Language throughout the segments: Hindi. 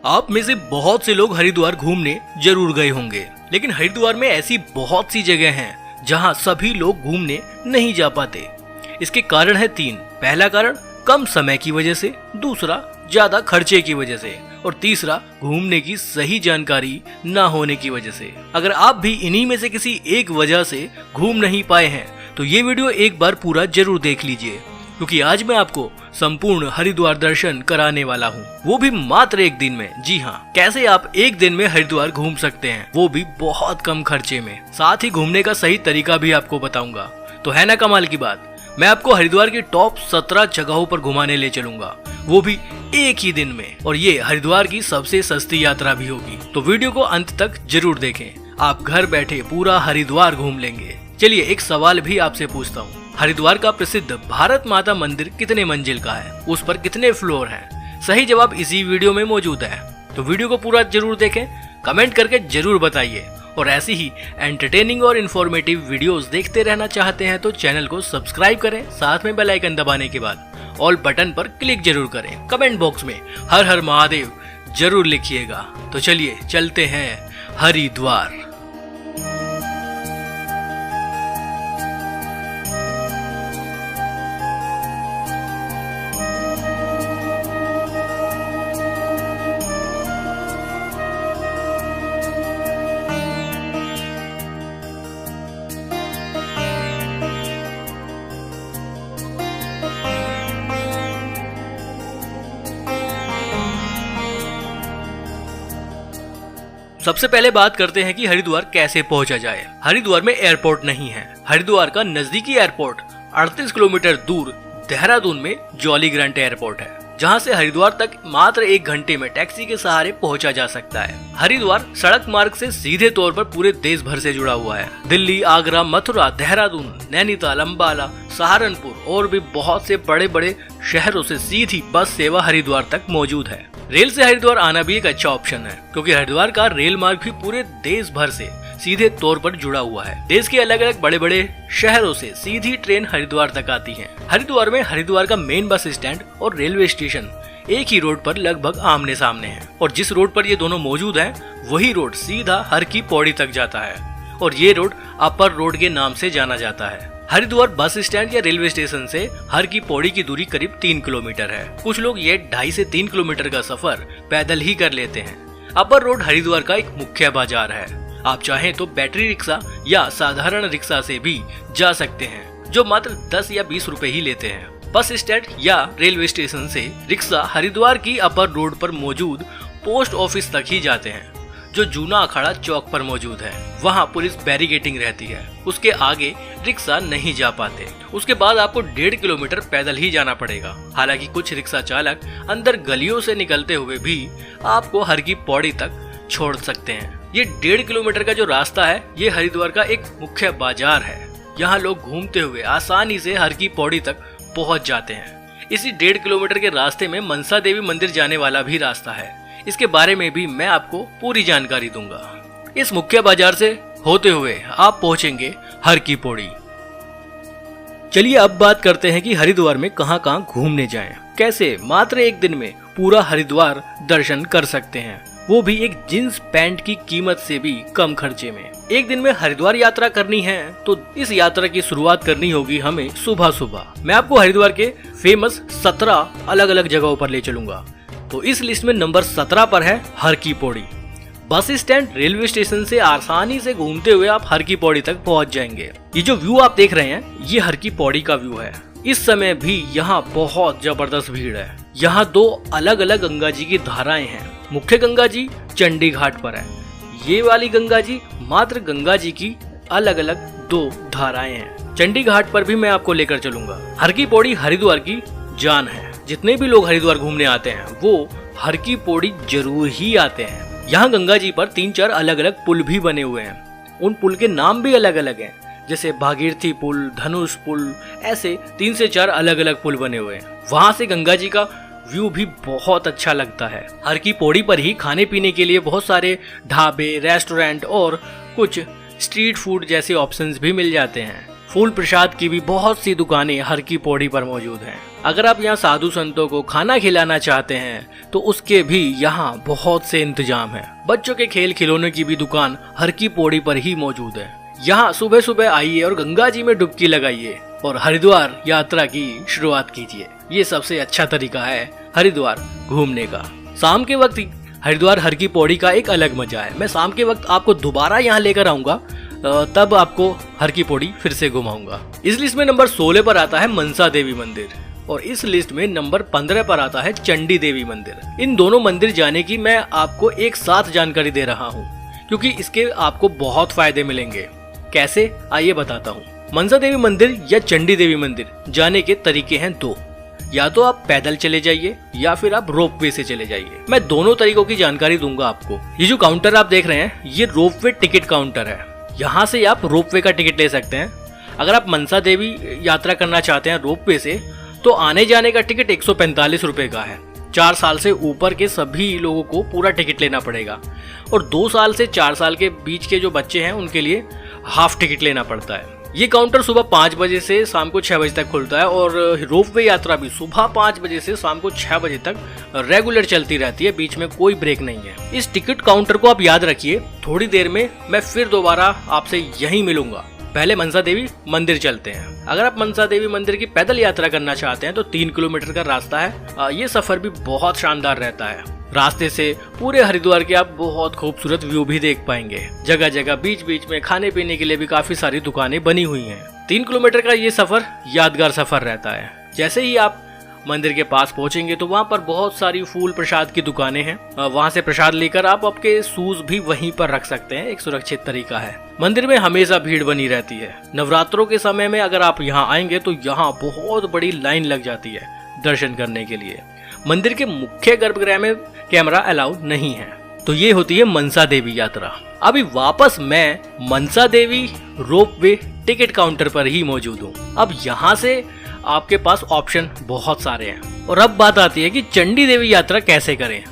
आप में से बहुत से लोग हरिद्वार घूमने जरूर गए होंगे, लेकिन हरिद्वार में ऐसी बहुत सी जगह हैं जहां सभी लोग घूमने नहीं जा पाते। इसके कारण है 3। पहला कारण कम समय की वजह से, दूसरा ज्यादा खर्चे की वजह से और तीसरा घूमने की सही जानकारी न होने की वजह से। अगर आप भी इन्हीं में से किसी एक वजह से घूम नहीं पाए हैं तो ये वीडियो एक बार पूरा जरूर देख लीजिए, क्योंकि आज मैं आपको संपूर्ण हरिद्वार दर्शन कराने वाला हूँ, वो भी मात्र एक दिन में। जी हाँ, कैसे आप एक दिन में हरिद्वार घूम सकते हैं, वो भी बहुत कम खर्चे में। साथ ही घूमने का सही तरीका भी आपको बताऊंगा। तो है ना कमाल की बात, मैं आपको हरिद्वार की टॉप 17 जगहों पर घुमाने ले चलूंगा, वो भी एक ही दिन में। और ये हरिद्वार की सबसे सस्ती यात्रा भी होगी, तो वीडियो को अंत तक जरूर देखें। आप घर बैठे पूरा हरिद्वार घूम लेंगे। चलिए एक सवाल भी आपसे पूछता हूँ, हरिद्वार का प्रसिद्ध भारत माता मंदिर कितने मंजिल का है, उस पर कितने फ्लोर हैं? सही जवाब इसी वीडियो में मौजूद है, तो वीडियो को पूरा जरूर देखें, कमेंट करके जरूर बताइए। और ऐसी ही एंटरटेनिंग और इन्फॉर्मेटिव वीडियोस देखते रहना चाहते हैं तो चैनल को सब्सक्राइब करें, साथ में बेल आइकन दबाने के बाद ऑल बटन पर क्लिक जरूर करें। कमेंट बॉक्स में हर हर महादेव जरूर लिखिएगा। तो चलिए चलते हैं हरिद्वार। सबसे पहले बात करते हैं कि हरिद्वार कैसे पहुंचा जाए। हरिद्वार में एयरपोर्ट नहीं है। हरिद्वार का नजदीकी एयरपोर्ट 38 किलोमीटर दूर देहरादून में जॉली ग्रांट एयरपोर्ट है, जहां से हरिद्वार तक मात्र 1 घंटे में टैक्सी के सहारे पहुंचा जा सकता है। हरिद्वार सड़क मार्ग से सीधे तौर पर पूरे देश भर से जुड़ा हुआ है। दिल्ली, आगरा, मथुरा, देहरादून, नैनीताल, अंबाला, सहारनपुर और भी बहुत से बड़े बड़े शहरों से सीधी बस सेवा हरिद्वार तक मौजूद है। रेल से हरिद्वार आना भी एक अच्छा ऑप्शन है, क्योंकि हरिद्वार का रेल मार्ग भी पूरे देश भर से सीधे तौर पर जुड़ा हुआ है। देश के अलग अलग बड़े बड़े शहरों से सीधी ट्रेन हरिद्वार तक आती है। हरिद्वार में हरिद्वार का मेन बस स्टैंड और रेलवे स्टेशन एक ही रोड पर लगभग आमने सामने है, और जिस रोड पर ये दोनों मौजूद हैं, वही रोड सीधा हर की पौड़ी तक जाता है, और ये रोड अपर रोड के नाम से जाना जाता है। हरिद्वार बस स्टैंड या रेलवे स्टेशन से हर की पौड़ी की दूरी करीब 3 किलोमीटर है। कुछ लोग ये 2.5 से 3 किलोमीटर का सफर पैदल ही कर लेते हैं। अपर रोड हरिद्वार का एक मुख्य बाजार है। आप चाहें तो बैटरी रिक्शा या साधारण रिक्शा से भी जा सकते हैं, जो मात्र 10 या 20 रुपए ही लेते हैं। बस स्टैंड या रेलवे स्टेशन से रिक्शा हरिद्वार की अपर रोड पर मौजूद पोस्ट ऑफिस तक ही जाते हैं, जो जूना अखाड़ा चौक पर मौजूद है। वहाँ पुलिस बैरिकेटिंग रहती है, उसके आगे रिक्शा नहीं जा पाते। उसके बाद आपको 1.5 किलोमीटर पैदल ही जाना पड़ेगा। हालांकि कुछ रिक्शा चालक अंदर गलियों से निकलते हुए भी आपको हर की पौड़ी तक छोड़ सकते हैं। ये 1.5 किलोमीटर का जो रास्ता है, ये हरिद्वार का एक मुख्य बाजार है। यहाँ लोग घूमते हुए आसानी से हर की पौड़ी तक पहुँच जाते हैं। इसी 1.5 किलोमीटर के रास्ते में मनसा देवी मंदिर जाने वाला भी रास्ता है, इसके बारे में भी मैं आपको पूरी जानकारी दूंगा। इस मुख्य बाजार से होते हुए आप पहुंचेंगे हर की पौड़ी। चलिए अब बात करते हैं कि हरिद्वार में कहां कहां घूमने जाएं, कैसे मात्र एक दिन में पूरा हरिद्वार दर्शन कर सकते हैं, वो भी एक जींस पैंट की कीमत से भी कम खर्चे में। एक दिन में हरिद्वार यात्रा करनी है तो इस यात्रा की शुरुआत करनी होगी हमें सुबह सुबह। मैं आपको हरिद्वार के फेमस 17 अलग अलग जगहों पर ले चलूंगा। तो इस लिस्ट में नंबर 17 पर है हर की Pauri. Bus stand, railway station से आसानी से घूमते हुए आप हर की पौड़ी तक पहुंच जाएंगे। ये जो व्यू आप देख रहे हैं, ये हर की पौड़ी का व्यू है। इस समय भी यहाँ बहुत जबरदस्त भीड़ है। यहाँ 2 अलग अलग गंगा जी की धाराएं हैं। मुख्य गंगा जी चंडी घाट पर है, ये वाली गंगा जी मात्र गंगा जी की अलग अलग 2 धाराएं हैं। चंडी घाट पर भी मैं आपको लेकर चलूंगा। हर की पौड़ी हरिद्वार की जान है। जितने भी लोग हरिद्वार घूमने आते हैं वो हर की पौड़ी जरूर ही आते हैं। यहाँ गंगा जी पर 3-4 अलग अलग पुल भी बने हुए हैं। उन पुल के नाम भी अलग अलग हैं, जैसे भागीरथी पुल, धनुष पुल, ऐसे 3 से 4 अलग अलग पुल बने हुए हैं। वहाँ से गंगा जी का व्यू भी बहुत अच्छा लगता है। हर की पौड़ी पर ही खाने पीने के लिए बहुत सारे ढाबे, रेस्टोरेंट और कुछ स्ट्रीट फूड जैसे ऑप्शंस भी मिल जाते हैं। फूल प्रसाद की भी बहुत सी दुकानें हर की पौड़ी पर मौजूद हैं। अगर आप यहाँ साधु संतों को खाना खिलाना चाहते हैं तो उसके भी यहाँ बहुत से इंतजाम हैं। बच्चों के खेल खिलौने की भी दुकान हर की पौड़ी पर ही मौजूद है। यहाँ सुबह सुबह आइए और गंगा जी में डुबकी लगाइए और हरिद्वार यात्रा की शुरुआत कीजिए। ये सबसे अच्छा तरीका है हरिद्वार घूमने का। शाम के वक्त हरिद्वार हर की पौड़ी का एक अलग मजा है। मैं शाम के वक्त आपको दोबारा यहाँ लेकर आऊंगा, तब आपको हर की पौड़ी फिर से घुमाऊंगा। इस लिस्ट में नंबर 16 पर आता है मनसा देवी मंदिर और इस लिस्ट में नंबर 15 पर आता है चंडी देवी मंदिर। इन दोनों मंदिर जाने की मैं आपको एक साथ जानकारी दे रहा हूँ क्योंकि इसके आपको बहुत फायदे मिलेंगे। कैसे, आइए बताता हूँ। मनसा देवी मंदिर या चंडी देवी मंदिर जाने के तरीके हैं दो। या तो आप पैदल चले जाइए या फिर आप रोपवे से चले जाइए। मैं दोनों तरीकों की जानकारी दूंगा आपको। ये जो काउंटर आप देख रहे हैं ये रोपवे टिकट काउंटर है। यहाँ से आप रोपवे का टिकट ले सकते हैं। अगर आप मनसा देवी यात्रा करना चाहते हैं रोपवे से तो आने जाने का टिकट 145 रुपए का है। 4 साल से ऊपर के सभी लोगों को पूरा टिकट लेना पड़ेगा और 2 साल से 4 साल के बीच के जो बच्चे हैं उनके लिए हाफ टिकट लेना पड़ता है। ये काउंटर सुबह 5 बजे से शाम को 6 बजे तक खुलता है और रोपवे यात्रा भी सुबह 5 बजे से शाम को 6 बजे तक रेगुलर चलती रहती है, बीच में कोई ब्रेक नहीं है। इस टिकट काउंटर को आप याद रखिए। थोड़ी देर में मैं फिर दोबारा आपसे यहीं मिलूंगा। पहले मनसा देवी मंदिर चलते हैं। अगर आप मनसा देवी मंदिर की पैदल यात्रा करना चाहते हैं तो 3 किलोमीटर का रास्ता है। ये सफर भी बहुत शानदार रहता है। रास्ते से पूरे हरिद्वार के आप बहुत खूबसूरत व्यू भी देख पाएंगे। जगह जगह बीच बीच में खाने पीने के लिए भी काफी सारी दुकानें बनी हुई हैं। 3 किलोमीटर का ये सफर यादगार सफर रहता है। जैसे ही आप मंदिर के पास पहुंचेंगे तो वहाँ पर बहुत सारी फूल प्रसाद की दुकानें हैं। वहाँ से प्रसाद लेकर आप आपके शूज भी वहीं पर रख सकते हैं। एक सुरक्षित तरीका है। मंदिर में हमेशा भीड़ बनी रहती है। नवरात्रों के समय में अगर आप यहाँ आएंगे तो यहाँ बहुत बड़ी लाइन लग जाती है दर्शन करने के लिए। मंदिर के मुख्य गर्भगृह में कैमरा अलाउ नहीं है। तो ये होती है मनसा देवी यात्रा। अभी वापस मैं Mansa Devi ropeway ticket counter पर ही मौजूद हूँ। अब यहाँ से आपके पास ऑप्शन बहुत सारे हैं और अब बात आती है कि चंडी देवी यात्रा कैसे करें।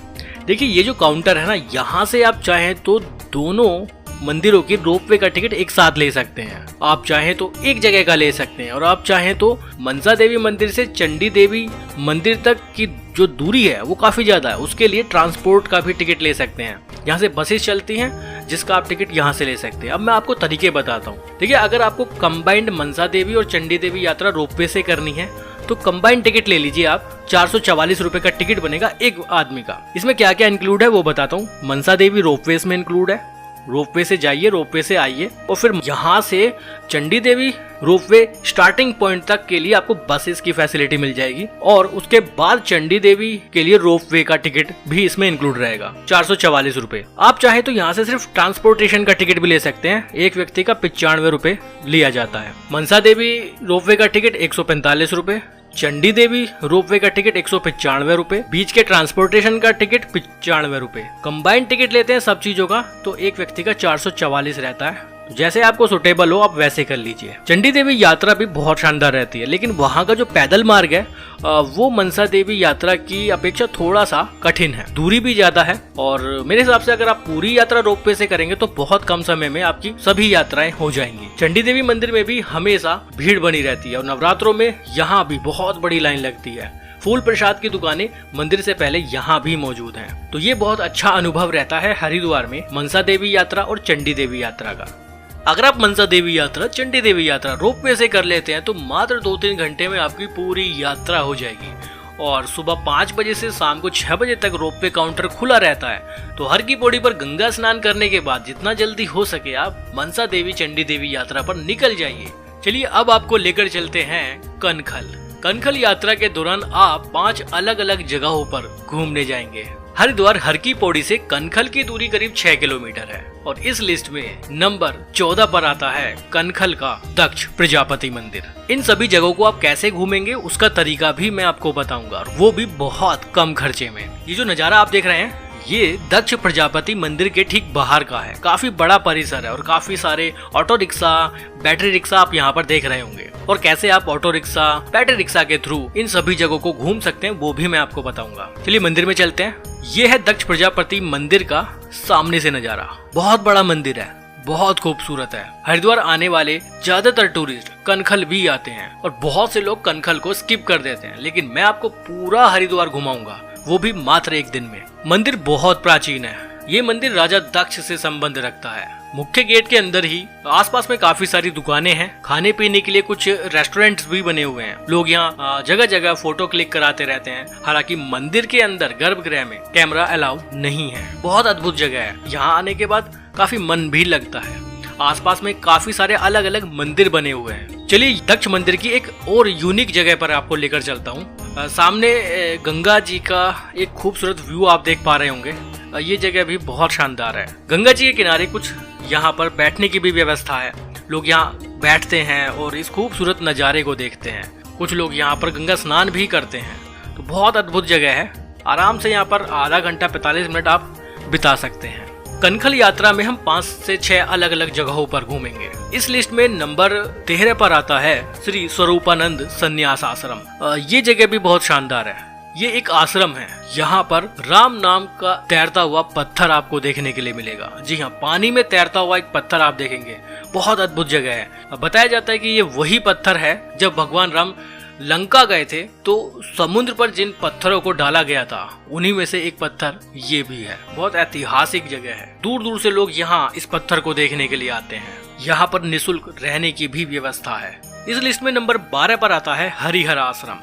देखिए ये जो काउंटर है ना, यहाँ से आप चाहें तो दोनों मंदिरों की रोपवे का टिकट एक साथ ले सकते हैं। आप चाहें तो एक जगह का ले सकते हैं और आप चाहें तो मनसा देवी मंदिर से चंडी देवी मंदिर तक की जो दूरी है वो काफी ज्यादा है, उसके लिए ट्रांसपोर्ट का भी टिकट ले सकते हैं। यहाँ से बसेस चलती हैं जिसका आप टिकट यहाँ से ले सकते हैं। अब मैं आपको तरीके बताता हूँ। देखिए अगर आपको कंबाइंड मनसा देवी और चंडी देवी यात्रा रोपवे से करनी है तो कंबाइंड टिकट ले लीजिए आप। 444 रुपए का टिकट बनेगा एक आदमी का। इसमें क्या क्या इंक्लूड है वो बताता हूँ। मनसा देवी रोपवे में इंक्लूड है। रोपवे से जाइए, रोपवे से आइए और फिर यहाँ से Chandi Devi ropeway starting point तक के लिए आपको बसेस की फैसिलिटी मिल जाएगी और उसके बाद चंडी देवी के लिए रोपवे का टिकट भी इसमें इंक्लूड रहेगा। 444 रुपए। आप चाहे तो यहाँ से सिर्फ ट्रांसपोर्टेशन का टिकट भी ले सकते हैं। एक व्यक्ति का 95 रुपए लिया जाता है। मनसा देवी रोपवे का टिकट 145 रुपए, चंडी देवी रोपवे का टिकट 195 रुपए, बीच के ट्रांसपोर्टेशन का टिकट 95 रुपए। कंबाइंड टिकट लेते हैं सब चीजों का तो एक व्यक्ति का 444 रहता है। जैसे आपको सुटेबल हो आप वैसे कर लीजिए। चंडी देवी यात्रा भी बहुत शानदार रहती है, लेकिन वहाँ का जो पैदल मार्ग है वो मनसा देवी यात्रा की अपेक्षा थोड़ा सा कठिन है। दूरी भी ज्यादा है और मेरे हिसाब से अगर आप पूरी यात्रा रोपवे से करेंगे तो बहुत कम समय में आपकी सभी यात्राएं हो जाएंगी। चंडी देवी मंदिर में भी हमेशा भीड़ बनी रहती है और नवरात्रों में यहाँ भी बहुत बड़ी लाइन लगती है। फूल प्रसाद की दुकानें मंदिर से पहले यहाँ भी मौजूद हैं। तो ये बहुत अच्छा अनुभव रहता है हरिद्वार में मनसा देवी यात्रा और चंडी देवी यात्रा का। अगर आप मनसा देवी यात्रा, चंडी देवी यात्रा रोपवे से कर लेते हैं तो मात्र 2-3 घंटे में आपकी पूरी यात्रा हो जाएगी और सुबह 5 बजे से शाम को 6 बजे तक रोपवे काउंटर खुला रहता है। तो हर की पौड़ी पर गंगा स्नान करने के बाद जितना जल्दी हो सके आप मनसा देवी चंडी देवी यात्रा पर निकल जाइए। चलिए अब आपको लेकर चलते हैं कनखल। कनखल यात्रा के दौरान आप 5 अलग अलग जगहों पर घूमने जाएंगे। हरिद्वार हर की पौड़ी से कनखल की दूरी करीब 6 किलोमीटर है और इस लिस्ट में नंबर 14 पर आता है कनखल का दक्ष प्रजापति मंदिर। इन सभी जगहों को आप कैसे घूमेंगे उसका तरीका भी मैं आपको बताऊंगा और वो भी बहुत कम खर्चे में। ये जो नजारा आप देख रहे हैं ये दक्ष प्रजापति मंदिर के ठीक बाहर का है। काफी बड़ा परिसर है और काफी सारे ऑटो रिक्शा, बैटरी रिक्शा आप यहाँ पर देख रहे होंगे और कैसे आप ऑटो रिक्शा, बैटरी रिक्शा के थ्रू इन सभी जगहों को घूम सकते हैं वो भी मैं आपको बताऊंगा। चलिए मंदिर में चलते हैं। ये है दक्ष प्रजापति मंदिर का सामने से नजारा। बहुत बड़ा मंदिर है, बहुत खूबसूरत है। हरिद्वार आने वाले ज्यादातर टूरिस्ट कनखल भी आते हैं और बहुत से लोग कनखल को स्किप कर देते हैं, लेकिन मैं आपको पूरा हरिद्वार घुमाऊंगा, वो भी मात्र एक दिन में। मंदिर बहुत प्राचीन है। ये मंदिर राजा दक्ष से संबंध रखता है। मुख्य गेट के अंदर ही आसपास में काफी सारी दुकानें हैं। खाने पीने के लिए कुछ रेस्टोरेंट्स भी बने हुए हैं। लोग यहाँ जगह जगह फोटो क्लिक कराते रहते हैं। हालांकि मंदिर के अंदर गर्भगृह में कैमरा अलाउ नहीं है। बहुत अद्भुत जगह है। यहाँ आने के बाद काफी मन भी लगता है। आसपास में काफी सारे अलग अलग मंदिर बने हुए हैं। चलिए दक्ष मंदिर की एक और यूनिक जगह पर आपको लेकर चलता हूँ। सामने गंगा जी का एक खूबसूरत व्यू आप देख पा रहे होंगे। ये जगह भी बहुत शानदार है। गंगा जी के किनारे कुछ यहाँ पर बैठने की भी व्यवस्था है। लोग यहाँ बैठते हैं और इस खूबसूरत नज़ारे को देखते हैं। कुछ लोग यहाँ पर गंगा स्नान भी करते हैं। तो बहुत अद्भुत जगह है। आराम से यहाँ पर आधा घंटा 45 मिनट आप बिता सकते हैं। कनखल यात्रा में हम 5 से 6 अलग अलग जगहों पर घूमेंगे। इस लिस्ट में नंबर 13 पर आता है श्री स्वरूपानंद संन्यास आश्रम। ये जगह भी बहुत शानदार है। ये एक आश्रम है। यहाँ पर राम नाम का तैरता हुआ पत्थर आपको देखने के लिए मिलेगा। जी हाँ, पानी में तैरता हुआ एक पत्थर आप देखेंगे। बहुत अद्भुत जगह है। बताया जाता है कि ये वही पत्थर है जब भगवान राम लंका गए थे तो समुद्र पर जिन पत्थरों को डाला गया था उन्हीं में से एक पत्थर ये भी है। बहुत ऐतिहासिक जगह है। दूर दूर से लोग यहाँ इस पत्थर को देखने के लिए आते हैं। यहाँ पर निःशुल्क रहने की भी व्यवस्था है। इस लिस्ट में नंबर 12 पर आता है हरिहर आश्रम।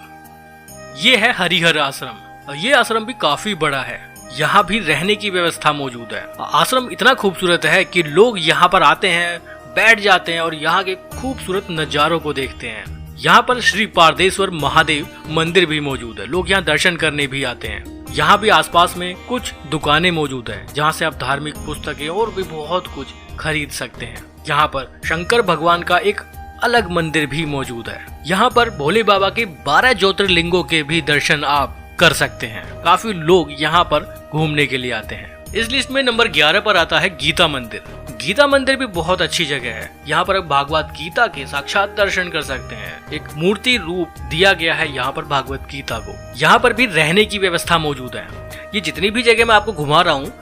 ये है हरिहर आश्रम। ये आश्रम भी काफी बड़ा है। यहाँ भी रहने की व्यवस्था मौजूद है। आश्रम इतना खूबसूरत है कि लोग यहाँ पर आते हैं, बैठ जाते हैं और यहाँ के खूबसूरत नजारों को देखते हैं। यहाँ पर श्री पारदेश्वर महादेव मंदिर भी मौजूद है। लोग यहाँ दर्शन करने भी आते हैं। यहाँ भी आसपास में कुछ दुकानें मौजूद है जहाँ से आप धार्मिक पुस्तकें और भी बहुत कुछ खरीद सकते हैं। यहाँ पर शंकर भगवान का एक अलग मंदिर भी मौजूद है। यहाँ पर भोले बाबा के 12 ज्योतिर्लिंगों के भी दर्शन आप कर सकते हैं। काफी लोग यहाँ पर घूमने के लिए आते हैं। इस लिस्ट में नंबर 11 पर आता है गीता मंदिर। गीता मंदिर भी बहुत अच्छी जगह है। यहाँ पर आप भागवत गीता के साक्षात दर्शन कर सकते हैं। एक मूर्ति रूप दिया गया है यहाँ पर भागवत गीता को। यहाँ पर भी रहने की व्यवस्था मौजूद है। ये जितनी भी जगह मैं आपको घुमा रहा हूँ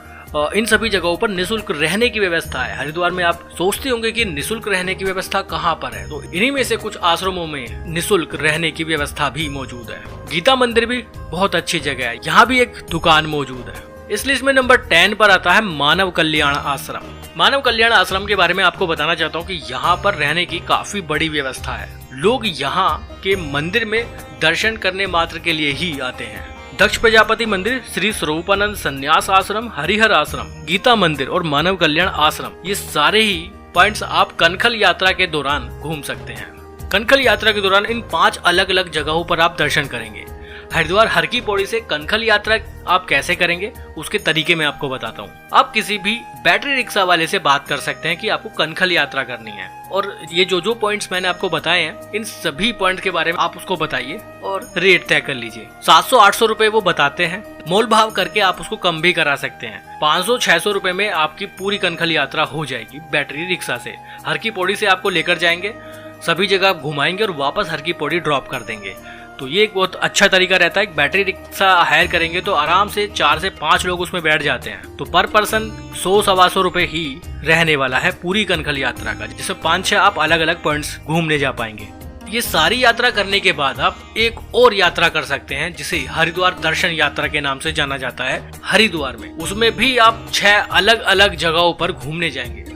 इन सभी जगहों पर निःशुल्क रहने की व्यवस्था है। हरिद्वार में आप सोचते होंगे कि निःशुल्क रहने की व्यवस्था कहाँ पर है, तो इन्हीं में से कुछ आश्रमों में निःशुल्क रहने की व्यवस्था भी मौजूद है। गीता मंदिर भी बहुत अच्छी जगह है। यहाँ भी एक दुकान मौजूद है। इस लिस्ट में नंबर 10 पर आता है मानव कल्याण आश्रम। मानव कल्याण आश्रम के बारे में आपको बताना चाहता हूँ कि यहाँ पर रहने की काफी बड़ी व्यवस्था है। लोग यहाँ के मंदिर में दर्शन करने मात्र के लिए ही आते हैं। दक्ष प्रजापति मंदिर, श्री स्वरूपानंद संन्यास आश्रम, हरिहर आश्रम, गीता मंदिर और मानव कल्याण आश्रम, ये सारे ही पॉइंट्स आप कनखल यात्रा के दौरान घूम सकते हैं। कनखल यात्रा के दौरान इन 5 अलग अलग जगहों पर आप दर्शन करेंगे। हरिद्वार हर की पौड़ी से कनखल यात्रा आप कैसे करेंगे उसके तरीके मैं आपको बताता हूँ। आप किसी भी बैटरी रिक्शा वाले से बात कर सकते हैं कि आपको कनखल यात्रा करनी है, और ये जो पॉइंट्स मैंने आपको बताए हैं इन सभी पॉइंट के बारे में आप उसको बताइए और रेट तय कर लीजिए। 700-800 रुपए वो बताते हैं। मोल भाव करके आप उसको कम भी करा सकते हैं। 500-600 रुपए में आपकी पूरी कनखल यात्रा हो जाएगी बैटरी रिक्शा से। हर की पौड़ी से आपको लेकर जाएंगे, सभी जगह घुमाएंगे और वापस हर की पौड़ी ड्रॉप कर देंगे। तो ये एक बहुत अच्छा तरीका रहता है। बैटरी रिक्शा हायर करेंगे तो आराम से 4 से 5 लोग उसमें बैठ जाते हैं। तो पर पर्सन 100-125 रुपए ही रहने वाला है पूरी कनखल यात्रा का, जिसमें 5-6 आप अलग अलग पॉइंट्स घूमने जा पाएंगे। ये सारी यात्रा करने के बाद आप एक और यात्रा कर सकते हैं जिसे हरिद्वार दर्शन यात्रा के नाम से जाना जाता है। हरिद्वार में उसमें भी आप 6 अलग अलग जगहों पर घूमने जाएंगे।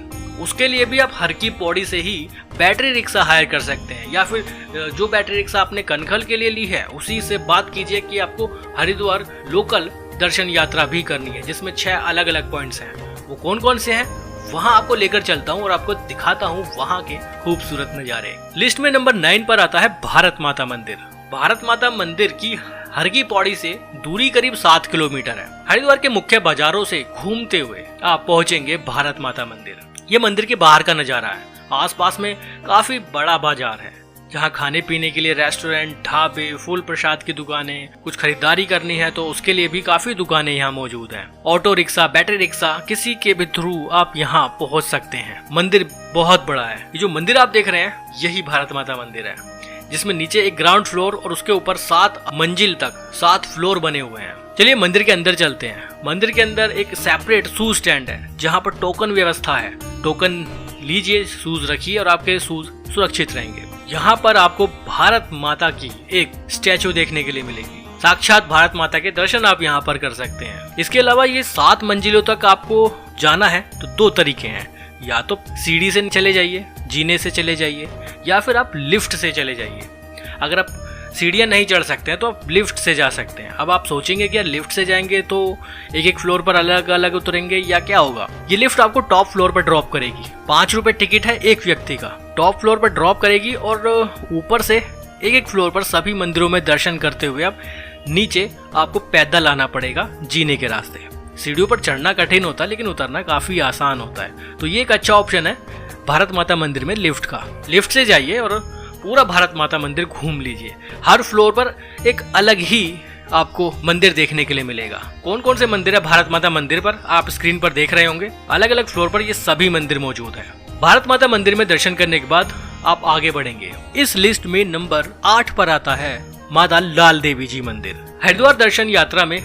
उसके लिए भी आप हर की पौड़ी से ही बैटरी रिक्शा हायर कर सकते हैं, या फिर जो बैटरी रिक्शा आपने कनखल के लिए ली है उसी से बात कीजिए कि आपको हरिद्वार लोकल दर्शन यात्रा भी करनी है, जिसमें 6 अलग अलग पॉइंट्स हैं। वो कौन कौन से हैं वहां आपको लेकर चलता हूं और आपको दिखाता हूं वहां के खूबसूरत नजारे। लिस्ट में नंबर 9 पर आता है भारत माता मंदिर। भारत माता मंदिर की हर की पौड़ी से दूरी करीब 7 किलोमीटर है। हरिद्वार के मुख्य बाजारों से घूमते हुए आप पहुंचेंगे भारत माता मंदिर। ये मंदिर के बाहर का नजारा है। आसपास में काफी बड़ा बाजार है जहाँ खाने पीने के लिए रेस्टोरेंट, ढाबे, फूल प्रसाद की दुकानें, कुछ खरीदारी करनी है तो उसके लिए भी काफी दुकानें यहाँ मौजूद हैं। ऑटो रिक्शा, बैटरी रिक्शा, किसी के भी थ्रू आप यहाँ पहुँच सकते हैं। मंदिर बहुत बड़ा है। ये जो मंदिर आप देख रहे हैं यही भारत माता मंदिर है, जिसमें नीचे एक ग्राउंड फ्लोर और उसके ऊपर 7 मंजिल तक 7 फ्लोर बने हुए हैं। चलिए मंदिर के अंदर चलते हैं। मंदिर के अंदर एक सेपरेट शूज स्टैंड है जहाँ पर टोकन व्यवस्था है। टोकन लीजिए, शूज रखिए और आपके शूज सुरक्षित रहेंगे। यहाँ पर आपको भारत माता की एक स्टैचू देखने के लिए मिलेगी। साक्षात भारत माता के दर्शन आप यहाँ पर कर सकते हैं। इसके अलावा ये 7 मंजिलों तक आपको जाना है तो 2 तरीके हैं, या तो सीढ़ी से चले जाइए, जीने से चले जाइए, या फिर आप लिफ्ट से चले जाइए। अगर आप सीढ़ियाँ नहीं चढ़ सकते हैं तो आप लिफ्ट से जा सकते हैं। अब आप सोचेंगे कि यार लिफ्ट से जाएंगे तो एक फ्लोर पर अलग अलग उतरेंगे या क्या होगा। ये लिफ्ट आपको टॉप फ्लोर पर ड्रॉप करेगी। 5 रुपए टिकट है एक व्यक्ति का। टॉप फ्लोर पर ड्रॉप करेगी और ऊपर से एक फ्लोर पर सभी मंदिरों में दर्शन करते हुए आप नीचे आपको पैदल आना पड़ेगा जीने के रास्ते। सीढ़ियों पर चढ़ना कठिन होता है लेकिन उतरना काफी आसान होता है। तो ये एक अच्छा ऑप्शन है भारत माता मंदिर में लिफ्ट का। लिफ्ट से जाइए और पूरा भारत माता मंदिर घूम लीजिए। हर फ्लोर पर एक अलग ही आपको मंदिर देखने के लिए मिलेगा। कौन कौन से मंदिर है भारत माता मंदिर पर आप स्क्रीन पर देख रहे होंगे। अलग अलग फ्लोर पर ये सभी मंदिर मौजूद है। भारत माता मंदिर में दर्शन करने के बाद आप आगे बढ़ेंगे। इस लिस्ट में नंबर 8 पर आता है माता लाल देवी जी मंदिर। हरिद्वार दर्शन यात्रा में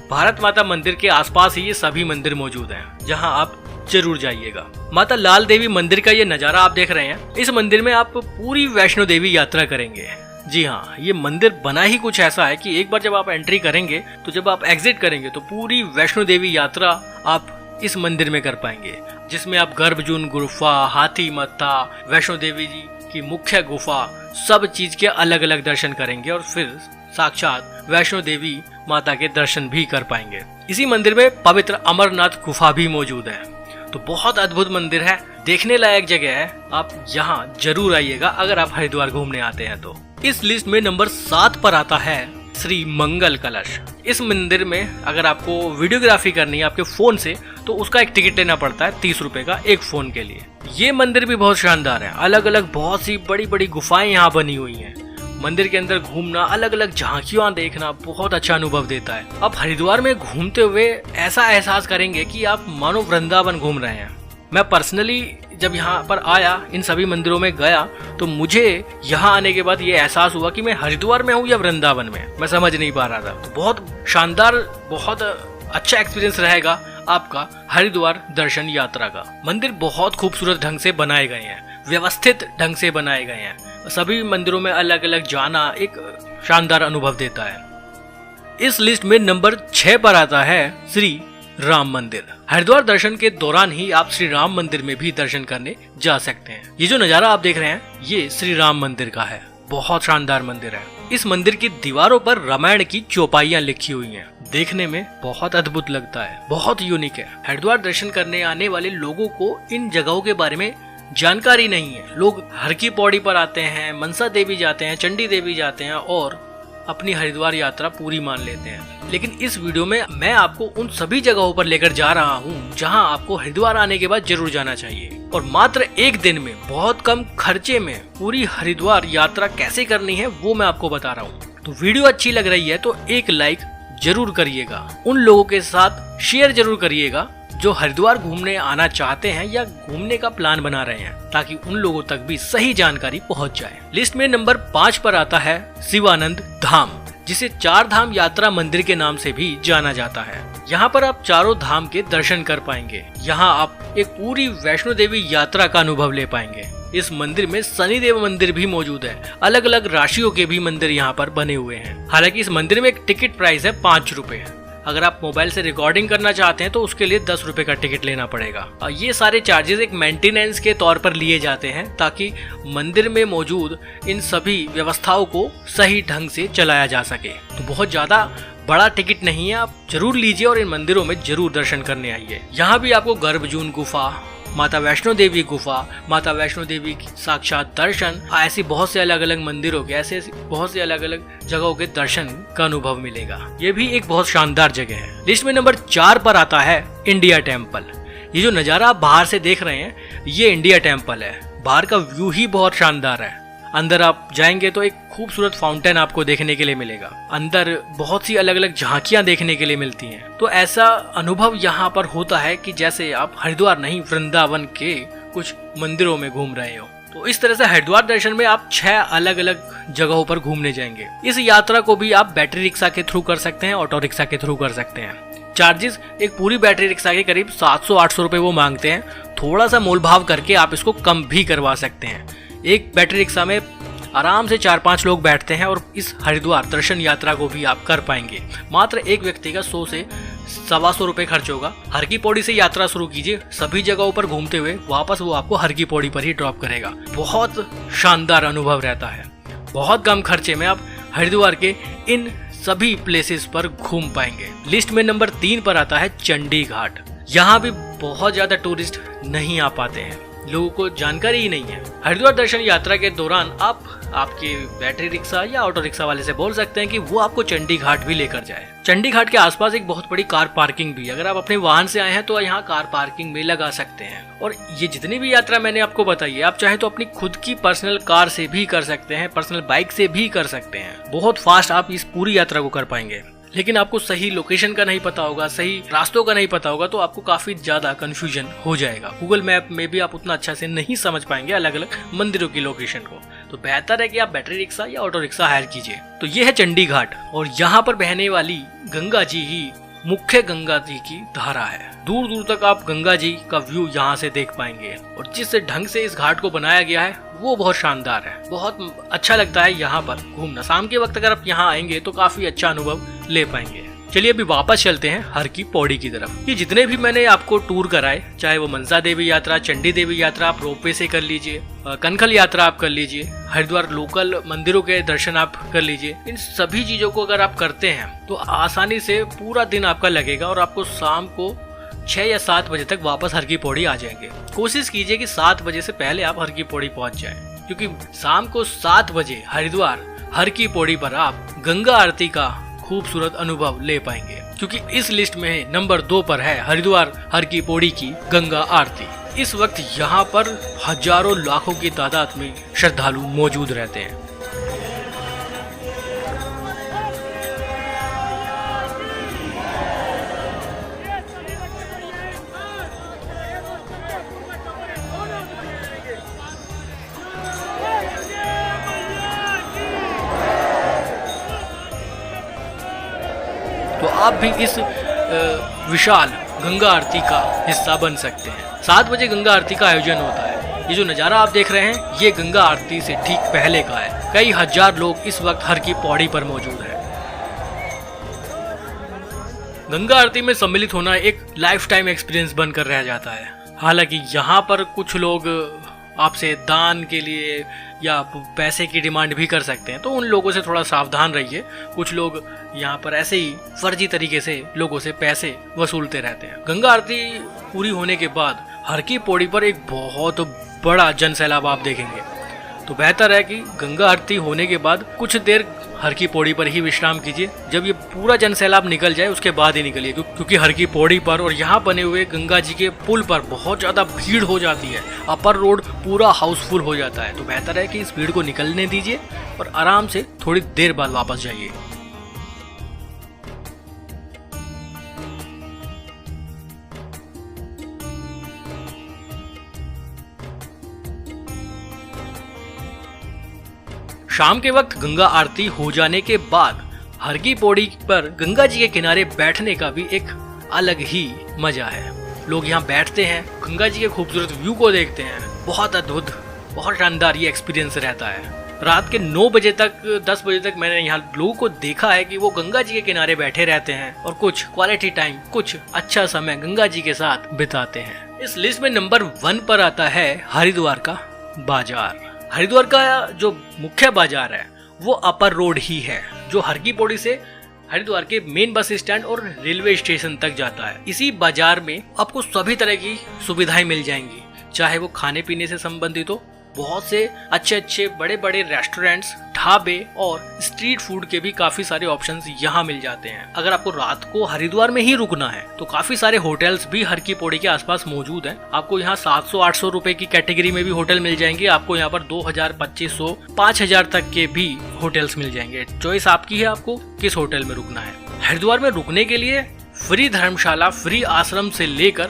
भारत माता मंदिर के आसपास ही ये सभी मंदिर मौजूद हैं, जहां आप जरूर जाइएगा। माता लाल देवी मंदिर का ये नजारा आप देख रहे हैं। इस मंदिर में आप पूरी वैष्णो देवी यात्रा करेंगे। जी हाँ, ये मंदिर बना ही कुछ ऐसा है कि एक बार जब आप एंट्री करेंगे तो जब आप एग्जिट करेंगे तो पूरी वैष्णो देवी यात्रा आप इस मंदिर में कर पाएंगे, जिसमें आप गर्भजून गुफा, हाथी मत्था, वैष्णो देवी जी की मुख्य गुफा, सब चीज के अलग अलग दर्शन करेंगे और फिर साक्षात वैष्णो देवी माता के दर्शन भी कर पाएंगे। इसी मंदिर में पवित्र अमरनाथ गुफा भी मौजूद है। तो बहुत अद्भुत मंदिर है, देखने लायक जगह है। आप यहाँ जरूर आइएगा अगर आप हरिद्वार घूमने आते हैं तो। इस लिस्ट में नंबर 7 पर आता है श्री मंगल कलश। इस मंदिर में अगर आपको वीडियोग्राफी करनी है आपके फोन से तो उसका एक टिकट लेना पड़ता है 30 रुपए का एक फोन के लिए। ये मंदिर भी बहुत शानदार है। अलग अलग बहुत सी बड़ी बड़ी गुफाएं यहाँ बनी हुई हैं। मंदिर के अंदर घूमना, अलग अलग झांकियां देखना बहुत अच्छा अनुभव देता है। आप हरिद्वार में घूमते हुए ऐसा एहसास करेंगे कि आप मानो वृंदावन घूम रहे हैं। मैं पर्सनली जब यहाँ पर आया, इन सभी मंदिरों में गया, तो मुझे यहाँ आने के बाद ये एहसास हुआ कि मैं हरिद्वार में हूँ या वृंदावन में, मैं समझ नहीं पा रहा था। तो बहुत शानदार, बहुत अच्छा एक्सपीरियंस रहेगा आपका हरिद्वार दर्शन यात्रा का। मंदिर बहुत खूबसूरत ढंग से बनाए गए हैं, व्यवस्थित ढंग से बनाए गए हैं। सभी मंदिरों में अलग अलग जाना एक शानदार अनुभव देता है। इस लिस्ट में नंबर 6 पर आता है श्री राम मंदिर। हरिद्वार दर्शन के दौरान ही आप श्री राम मंदिर में भी दर्शन करने जा सकते हैं। ये जो नजारा आप देख रहे हैं ये श्री राम मंदिर का है। बहुत शानदार मंदिर है। इस मंदिर की दीवारों पर रामायण की चौपाइयां लिखी हुई हैं। देखने में बहुत अद्भुत लगता है, बहुत यूनिक है। हरिद्वार दर्शन करने आने वाले लोगों को इन जगहों के बारे में जानकारी नहीं है। लोग हर की पौड़ी पर आते हैं, मनसा देवी जाते हैं, चंडी देवी जाते हैं और अपनी हरिद्वार यात्रा पूरी मान लेते हैं। लेकिन इस वीडियो में मैं आपको उन सभी जगहों पर लेकर जा रहा हूँ जहाँ आपको हरिद्वार आने के बाद जरूर जाना चाहिए, और मात्र एक दिन में बहुत कम खर्चे में पूरी हरिद्वार यात्रा कैसे करनी है वो मैं आपको बता रहा हूँ। तो वीडियो अच्छी लग रही है तो एक लाइक जरूर करिएगा। उन लोगों के साथ शेयर जरूर करिएगा जो हरिद्वार घूमने आना चाहते हैं या घूमने का प्लान बना रहे हैं, ताकि उन लोगों तक भी सही जानकारी पहुंच जाए। लिस्ट में नंबर 5 पर आता है शिवानंद धाम, जिसे 4 धाम यात्रा मंदिर के नाम से भी जाना जाता है। यहाँ पर आप चारों धाम के दर्शन कर पाएंगे। यहाँ आप एक पूरी वैष्णो देवी यात्रा का अनुभव ले पाएंगे। इस मंदिर में शनिदेव मंदिर भी मौजूद है। अलग अलग राशियों के भी मंदिर यहाँ पर बने हुए हैं। हालांकि इस मंदिर में एक टिकट प्राइस है 5 रुपए। अगर आप मोबाइल से रिकॉर्डिंग करना चाहते हैं तो उसके लिए 10 रुपए का टिकट लेना पड़ेगा। और ये सारे चार्जेस एक मेंटेनेंस के तौर पर लिए जाते हैं, ताकि मंदिर में मौजूद इन सभी व्यवस्थाओं को सही ढंग से चलाया जा सके। तो बहुत ज्यादा बड़ा टिकट नहीं है, आप जरूर लीजिए और इन मंदिरों में जरूर दर्शन करने आइए। यहाँ भी आपको गर्भजून गुफा, माता वैष्णो देवी गुफा, माता वैष्णो देवी की साक्षात दर्शन, ऐसी बहुत से अलग अलग मंदिरों के, ऐसे बहुत से अलग अलग जगहों के दर्शन का अनुभव मिलेगा। ये भी एक बहुत शानदार जगह है। लिस्ट में नंबर 4 पर आता है इंडिया टेम्पल। ये जो नजारा आप बाहर से देख रहे हैं ये इंडिया टेम्पल है। बाहर का व्यू ही बहुत शानदार है। अंदर आप जाएंगे तो एक खूबसूरत फाउंटेन आपको देखने के लिए मिलेगा। अंदर बहुत सी अलग अलग झांकियां देखने के लिए मिलती हैं। तो ऐसा अनुभव यहाँ पर होता है कि जैसे आप हरिद्वार नहीं वृंदावन के कुछ मंदिरों में घूम रहे हो। तो इस तरह से हरिद्वार दर्शन में आप 6 अलग अलग जगहों पर घूमने जाएंगे। इस यात्रा को भी आप बैटरी रिक्शा के थ्रू कर सकते हैं, ऑटो रिक्शा के थ्रू कर सकते हैं। चार्जेस एक पूरी बैटरी रिक्शा के करीब 700-800 रुपए वो मांगते हैं। थोड़ा सा मोल भाव करके आप इसको कम भी करवा सकते हैं। एक बैटरी रिक्शा में आराम से 4-5 लोग बैठते हैं और इस हरिद्वार दर्शन यात्रा को भी आप कर पाएंगे। मात्र एक व्यक्ति का 100 से 125 रुपए खर्च होगा। हर की पौड़ी से यात्रा शुरू कीजिए, सभी जगहों पर घूमते हुए वापस वो आपको हर की पौड़ी पर ही ड्रॉप करेगा। बहुत शानदार अनुभव रहता है। बहुत कम खर्चे में आप हरिद्वार के इन सभी प्लेसेस पर घूम पाएंगे। लिस्ट में नंबर 3 पर आता है चंडी घाट। यहाँ भी बहुत ज्यादा टूरिस्ट नहीं आ पाते हैं, लोगों को जानकारी ही नहीं है। हरिद्वार दर्शन यात्रा के दौरान आप आपके बैटरी रिक्शा या ऑटो रिक्शा वाले से बोल सकते हैं कि वो आपको चंडी घाट भी लेकर जाए। चंडी घाट के आसपास एक बहुत बड़ी कार पार्किंग भी, अगर आप अपने वाहन से आए हैं तो यहाँ कार पार्किंग में लगा सकते हैं। और ये जितनी भी यात्रा मैंने आपको बताई है, आप चाहे तो अपनी खुद की पर्सनल कार से भी कर सकते हैं, पर्सनल बाइक से भी कर सकते हैं। बहुत फास्ट आप इस पूरी यात्रा को कर पाएंगे। लेकिन आपको सही लोकेशन का नहीं पता होगा, सही रास्तों का नहीं पता होगा, तो आपको काफी ज्यादा कंफ्यूजन हो जाएगा। गूगल मैप में भी आप उतना अच्छा से नहीं समझ पाएंगे अलग अलग मंदिरों की लोकेशन को। तो बेहतर है कि आप बैटरी रिक्शा या ऑटो रिक्शा हायर कीजिए। तो ये है चंडी घाट और यहाँ पर बहने वाली गंगा जी ही मुख्य गंगा जी की धारा है। दूर दूर तक आप गंगा जी का व्यू यहाँ से देख पाएंगे और जिस ढंग से इस घाट को बनाया गया है वो बहुत शानदार है। बहुत अच्छा लगता है यहाँ पर घूमना। शाम के वक्त अगर आप यहाँ आएंगे तो काफी अच्छा अनुभव ले पाएंगे। चलिए अभी वापस चलते हैं हर की पौड़ी की तरफ। ये जितने भी मैंने आपको टूर कराए, चाहे वो मनसा देवी यात्रा, चंडी देवी यात्रा आप रोपवे से कर लीजिए, कनखल यात्रा आप कर लीजिए, हरिद्वार लोकल मंदिरों के दर्शन आप कर लीजिए, इन सभी चीजों को अगर आप करते हैं तो आसानी से पूरा दिन आपका लगेगा और आपको शाम को 6 या 7 बजे तक वापस हर की पौड़ी आ जाएंगे। कोशिश कीजिए कि 7 बजे से पहले आप हर की पौड़ी पहुंच जाएं, क्योंकि शाम को 7 बजे हरिद्वार हर की पौड़ी पर आप गंगा आरती का खूबसूरत अनुभव ले पाएंगे। क्योंकि इस लिस्ट में नंबर 2 पर है हरिद्वार हर की पौड़ी की गंगा आरती। इस वक्त यहाँ पर हजारों लाखों की तादाद में श्रद्धालु मौजूद रहते हैं। तो आप भी इस विशाल गंगा आरती का हिस्सा बन सकते हैं। 7 बजे गंगा आरती का आयोजन होता है। ये जो नज़ारा आप देख रहे हैं ये गंगा आरती से ठीक पहले का है। कई हजार लोग इस वक्त हर की पौड़ी पर मौजूद हैं। गंगा आरती में सम्मिलित होना एक लाइफ टाइम एक्सपीरियंस बनकर रह जाता है। हालांकि यहाँ पर कुछ लोग आपसे दान के लिए या पैसे की डिमांड भी कर सकते हैं, तो उन लोगों से थोड़ा सावधान रहिए। कुछ लोग यहाँ पर ऐसे ही फर्जी तरीके से लोगों से पैसे वसूलते रहते हैं। गंगा आरती पूरी होने के बाद हर की पौड़ी पर एक बहुत बड़ा जन सैलाब आप देखेंगे। तो बेहतर है कि गंगा आरती होने के बाद कुछ देर हर की पौड़ी पर ही विश्राम कीजिए। जब ये पूरा जन सैलाब निकल जाए उसके बाद ही निकलिए, क्योंकि हर की पौड़ी पर और यहाँ बने हुए गंगा जी के पुल पर बहुत ज्यादा भीड़ हो जाती है। अपर रोड पूरा हाउसफुल हो जाता है। तो बेहतर है कि इस भीड़ को निकलने दीजिए और आराम से थोड़ी देर बाद वापस जाइए। शाम के वक्त गंगा आरती हो जाने के बाद हर की पौड़ी पर गंगा जी के किनारे बैठने का भी एक अलग ही मजा है। लोग यहाँ बैठते हैं, गंगा जी के खूबसूरत व्यू को देखते हैं। बहुत अद्भुत, बहुत शानदार ये एक्सपीरियंस रहता है। रात के 9 बजे तक 10 बजे तक मैंने यहाँ लोगों को देखा है कि वो गंगा जी के किनारे बैठे रहते हैं और कुछ क्वालिटी टाइम, कुछ अच्छा समय गंगा जी के साथ बिताते हैं। इस लिस्ट में नंबर 1 पर आता है हरिद्वार का बाजार। हरिद्वार का जो मुख्य बाजार है वो अपर रोड ही है, जो हर की पौड़ी से हरिद्वार के मेन बस स्टैंड और रेलवे स्टेशन तक जाता है। इसी बाजार में आपको सभी तरह की सुविधाएं मिल जाएंगी, चाहे वो खाने पीने से संबंधित हो। बहुत से अच्छे अच्छे बड़े बड़े रेस्टोरेंट्स, ढाबे और स्ट्रीट फूड के भी काफी सारे ऑप्शंस यहाँ मिल जाते हैं। अगर आपको रात को हरिद्वार में ही रुकना है तो काफी सारे होटल्स भी हर की पौड़ी के आसपास मौजूद हैं। आपको यहाँ 700-800 रुपए की कैटेगरी में भी होटल मिल जाएंगे। आपको यहाँ पर 2000, 2500, 5000 तक के भी होटल्स मिल जाएंगे। चॉइस आपकी है, आपको किस होटल में रुकना है। हरिद्वार में रुकने के लिए फ्री धर्मशाला, फ्री आश्रम से लेकर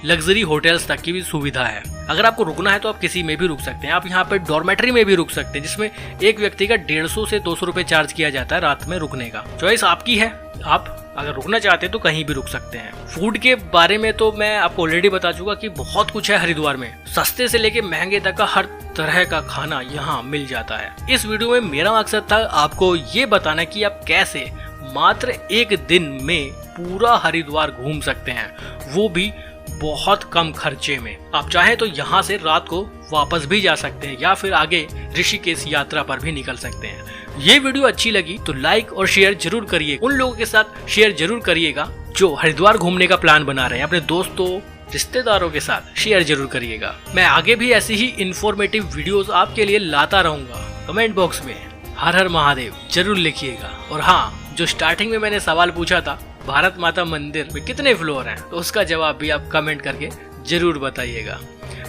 लग्जरी होटल्स तक की भी सुविधा है। अगर आपको रुकना है तो आप किसी में भी रुक सकते हैं। आप यहाँ पे डॉर्मेट्री में भी रुक सकते हैं, जिसमें एक व्यक्ति का 150 से 200 रुपए चार्ज किया जाता है रात में रुकने का। चॉइस आपकी है, आप अगर रुकना चाहते हैं तो कहीं भी रुक सकते हैं। फूड के बारे में तो मैं आपको ऑलरेडी बता चुका कि बहुत कुछ है हरिद्वार में। सस्ते से लेके महंगे तक का हर तरह का खाना यहाँ मिल जाता है। इस वीडियो में मेरा मकसद था आपको ये बताना कि आप कैसे मात्र एक दिन में पूरा हरिद्वार घूम सकते हैं, वो भी बहुत कम खर्चे में। आप चाहें तो यहाँ से रात को वापस भी जा सकते हैं या फिर आगे ऋषिकेश यात्रा पर भी निकल सकते हैं। ये वीडियो अच्छी लगी तो लाइक और शेयर जरूर करिए। उन लोगों के साथ शेयर जरूर करिएगा जो हरिद्वार घूमने का प्लान बना रहे हैं। अपने दोस्तों रिश्तेदारों के साथ शेयर जरूर करिएगा। मैं आगे भी ऐसी ही इंफॉर्मेटिव वीडियोस आपके लिए लाता रहूंगा। कमेंट बॉक्स में हर हर महादेव जरूर लिखिएगा। और हाँ, जो स्टार्टिंग में मैंने सवाल पूछा था भारत माता मंदिर में कितने फ्लोर हैं, तो उसका जवाब भी आप कमेंट करके जरूर बताइएगा।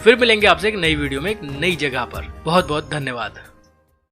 फिर मिलेंगे आपसे एक नई वीडियो में एक नई जगह पर। बहुत बहुत धन्यवाद।